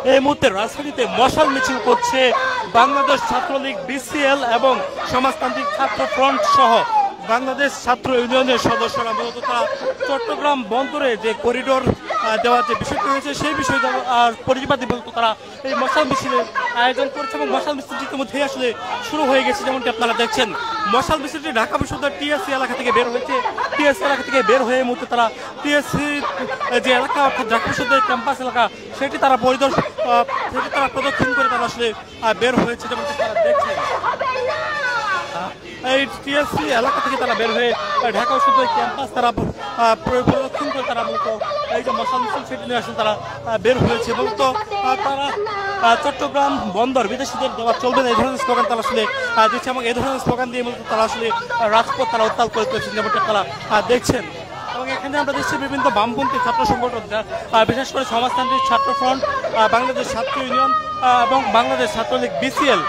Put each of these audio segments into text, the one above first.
এই মুহূর্তে রাজধানীতে মশাল মিছিল করছে বাংলাদেশ ছাত্রলীগ, বিসিএল এবং সমাজতান্ত্রিক ছাত্র ফ্রন্ট সহ বাংলাদেশ ছাত্র ইউনিয়নের সদস্যরা। মূলত তারা চট্টগ্রাম বন্দরে যে করিডোর দেওয়ার যে বিষয়টি রয়েছে সেই বিষয় পরিবাদী মূলত তারা এই মশাল মিছিলের আয়োজন করছে এবং মশাল মিছিলটি ইতিমধ্যে আসলে শুরু হয়ে গেছে। যেমনটি আপনারা দেখছেন, মশাল মিছিলটি ঢাকা বিশ্ববিদ্যালয়ের টিএসসি এলাকা থেকে বের হয়েছে। টিএসসি এলাকা থেকে বের হয়ে মুহূর্তে তারা টিএসসি যে এলাকা অর্থাৎ ঢাকা বিশ্ববিদ্যালয়ের ক্যাম্পাস এলাকা সেটি তারা প্রদক্ষিণ করে তারা আসলে বের হয়েছে। যেমনটি তারা দেখছেন, এই টিএসসি এলাকা থেকে তারা বের হয়ে ঢাকা বিশ্ববিদ্যালয় ক্যাম্পাস তারা প্রদক্ষিণ করে তারা মূলত এই যে মশাল মিছিল সেটি নিয়ে আসলে তারা বের হয়েছে। মূলত তারা চট্টগ্রাম বন্দর বিদেশিদের দেওয়া চলবে না এই ধরনের স্লোগান তারা আসলে দিচ্ছে এবং এই ধরনের স্লোগান দিয়ে মূলত তারা আসলে রাজপথ তারা উত্তাল করে তুলেছেন, যেমনটা তারা দেখছেন। এবং এখানে আমরা দেখছি বিভিন্ন বামপন্থী ছাত্র সংগঠন, বিশেষ করে সমাজতান্ত্রিক ছাত্র ফ্রন্ট, বাংলাদেশ ছাত্র ইউনিয়ন এবং বাংলাদেশ ছাত্রলীগ, বিসিএল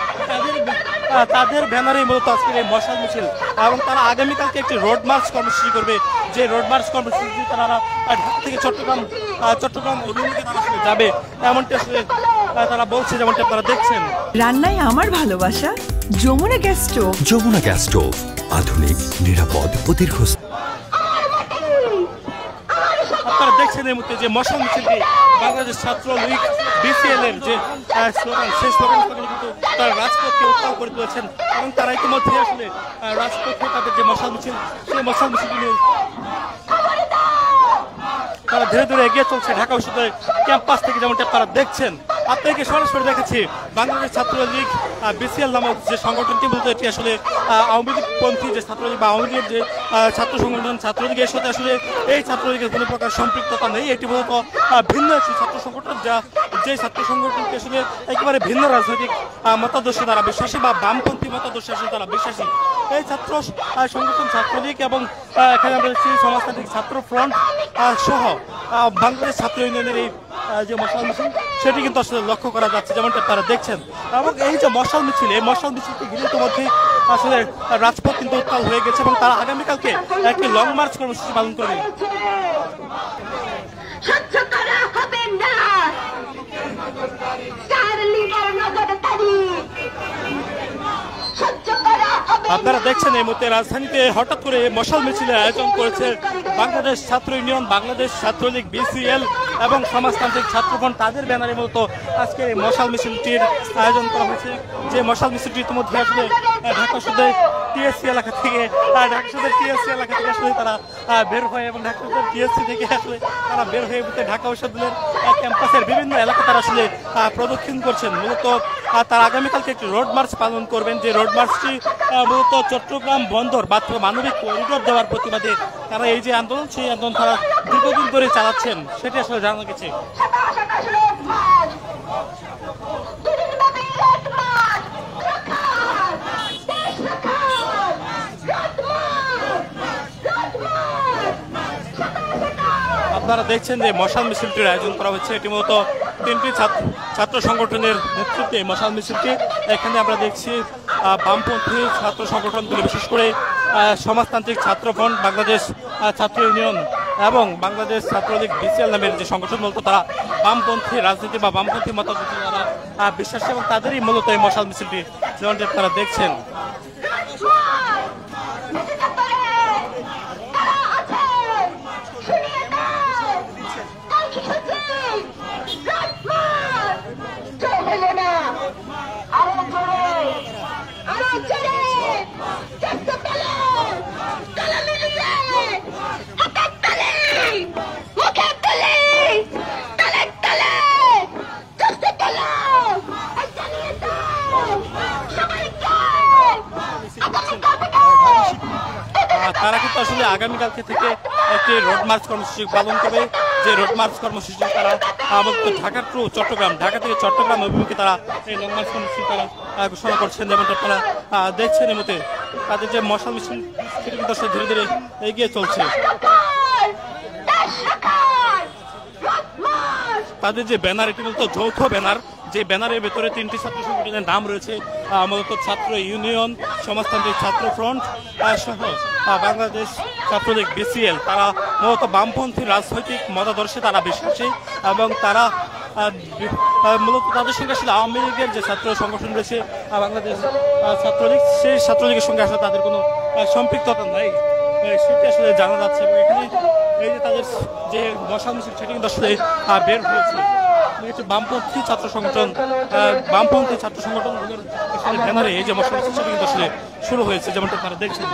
তাদের ব্যানারে মূলত আজকের এই মশাল মিছিল এবং তারা আগামীকালকে একটি রোড মার্চ কর্মসূচি করবে। যে রোড মার্চ কর্মসূচি তারা ঢাকা থেকে চট্টগ্রাম অভিমুখে তারা আসলে যাবে এমনটি আসলে তারা বলছে, যেমনটি আপনারা দেখছেন। রান্নায় আমার ভালোবাসা Jamuna gas stove. Jamuna gas stove, আধুনিক, নিরাপদ ও দীর্ঘস্থায়ী। আপনারা দেখছেন এই মুহূর্তে যে মশাল মিছিলটি বাংলাদেশ ছাত্রলীগ, বিসিএল এর যে স্লোগান, সেই স্লোগান কিন্তু তারা রাজপথকে উত্তাল করে তুলেছেন এবং তারা ইতিমধ্যে আসলে রাজপথে তাদের যে মশাল মিছিল সেই মশাল মিছিলটি নিয়ে তারা ধীরে ধীরে এগিয়ে চলছে ঢাকা বিশ্ববিদ্যালয়ের ক্যাম্পাস থেকে, যেমনটি আপনারা দেখছেন। আপনাকে সরাসরি দেখাচ্ছি বাংলাদেশ ছাত্রলীগ, বিসিএল নামক যে সংগঠনটি, মূলত এটি আসলে আওয়ামী লীগপন্থী যে ছাত্রলীগ বা আওয়ামী লীগের যে ছাত্র সংগঠন ছাত্রলীগের সাথে আসলে এই ছাত্রলীগের কোনো প্রকার সম্পৃক্ততা নেই। এটি মূলত ভিন্ন একটি ছাত্র সংগঠন, যে ছাত্র সংগঠনটি আসলে একেবারে ভিন্ন রাজনৈতিক মতাদর্শে তারা বিশ্বাসী বা বামপন্থী মতাদর্শে আসলে তারা বিশ্বাসী। এই ছাত্র সংগঠন ছাত্রলীগ এবং এখানে আমরা দেখছি সমাজতান্ত্রিক ছাত্র ফ্রন্ট সহ বাংলাদেশ ছাত্র ইউনিয়নের এই যে মশাল মিছিল সেটি কিন্তু আসলে লক্ষ্য করা যাচ্ছে, যেমনটা আপনারা দেখছেন। এবং এই যে মশাল মিছিল, এই মশাল মিছিলটি ঘিরে ইতিমধ্যেই আসলে রাজপথ কিন্তু উত্তাল হয়ে গেছে এবং তারা আগামীকালকে একটি লং মার্চ কর্মসূচি পালন করবে। আপনারা দেখছেন এই মুহূর্তে রাজধানীতে হঠাৎ করে মশাল মিছিলের আয়োজন করেছে বাংলাদেশ ছাত্র ইউনিয়ন, বাংলাদেশ ছাত্রলীগ, বিসিএল এবং সমাজতান্ত্রিক ছাত্রফ্রন্ট। তাদের ব্যানারে মূলত আজকের এই মশাল মিছিলটির আয়োজন করা হয়েছে। যে মশাল মিছিলটি ইতিমধ্যে আসলে ঢাকা শহরের টিএসসি এলাকা থেকে আসলে তারা বের হয় এবং ঢাকা শহরের টিএসসি থেকে আসলে তারা বের হয়ে ঢাকা বিশ্ববিদ্যালয়ের ক্যাম্পাসের বিভিন্ন এলাকা তারা আসলে প্রদক্ষিণ করছেন। মূলত তারা আগামীকালকে একটি রোড মার্চ পালন করবেন। যে রোড মার্চটি মূলত চট্টগ্রাম বন্দর বা মানবিক করিডোর দেওয়ার প্রতিবাদে তারা এই যে আন্দোলন, সেই আন্দোলন তারা দীর্ঘদিন ধরে চালাচ্ছেন, সেটি আসলে জানা গেছে। আপনারা দেখছেন যে মশাল মিছিলটির আয়োজন করা হচ্ছে। এটি মূলত তিনটি ছাত্র সংগঠনের নেতৃত্বে মশাল মিছিলটি। এখানে আমরা দেখছি বামপন্থী ছাত্র সংগঠনগুলি, বিশেষ করে সমাজতান্ত্রিক ছাত্র ফ্রন্ট, বাংলাদেশ ছাত্র ইউনিয়ন এবং বাংলাদেশ ছাত্রলীগ, বিসিএল নামের যে সংগঠন, মূলত তারা বামপন্থী রাজনীতি বা বামপন্থী মতাদর্শে তারা বিশ্বাসী এবং তাদেরই মূলত এই মশাল মিছিলটি, যেমনটি আপনারা দেখছেন। তারা কিন্তু আসলে আগামীকালকে থেকে একটি রোড মার্চ কর্মসূচি পালন করবে। যে রোড মার্চ কর্মসূচি তারা ঢাকা টু চট্টগ্রাম, ঢাকা থেকে চট্টগ্রাম অভিমুখে তারা এই লং মার্চ কর্মসূচি তারা ঘোষণা করছেন, যেমনটা আপনারা দেখছেন। এর মধ্যে তাদের যে মশাল মিছিল সেটি কিন্তু আসলে ধীরে ধীরে এগিয়ে চলছে। তাদের যে ব্যানার, এটি মূলত যৌথ ব্যানার। যে ব্যানারের ভেতরে তিনটি ছাত্র সংগঠনের নাম রয়েছে, মূলত ছাত্র ইউনিয়ন, সমাজতান্ত্রিক ছাত্র ফ্রন্ট সহ বাংলাদেশ ছাত্রলীগ, বিসিএল। তারা মূলত বামপন্থী রাজনৈতিক মতাদর্শে তারা বিশ্বাসী এবং তারা মূলত তাদের সঙ্গে আসলে আওয়ামী লীগের যে ছাত্র সংগঠন রয়েছে বাংলাদেশ ছাত্রলীগ, সেই ছাত্রলীগের সঙ্গে আসলে তাদের কোনো সম্পৃক্ততা নাই, সেটি আসলে জানা যাচ্ছে। এবং এখানে এই যে তাদের যে মশাল মিছিল, সেটি কিন্তু আসলে বের হয়েছে। একটি বামপন্থী ছাত্র সংগঠন, বামপন্থী ছাত্র সংগঠনগুলোর ব্যানারে এই যে মশাল মিছিল, সেটি কিন্তু আসলে শুরু হয়েছে, যেমনটা আপনারা দেখছেন।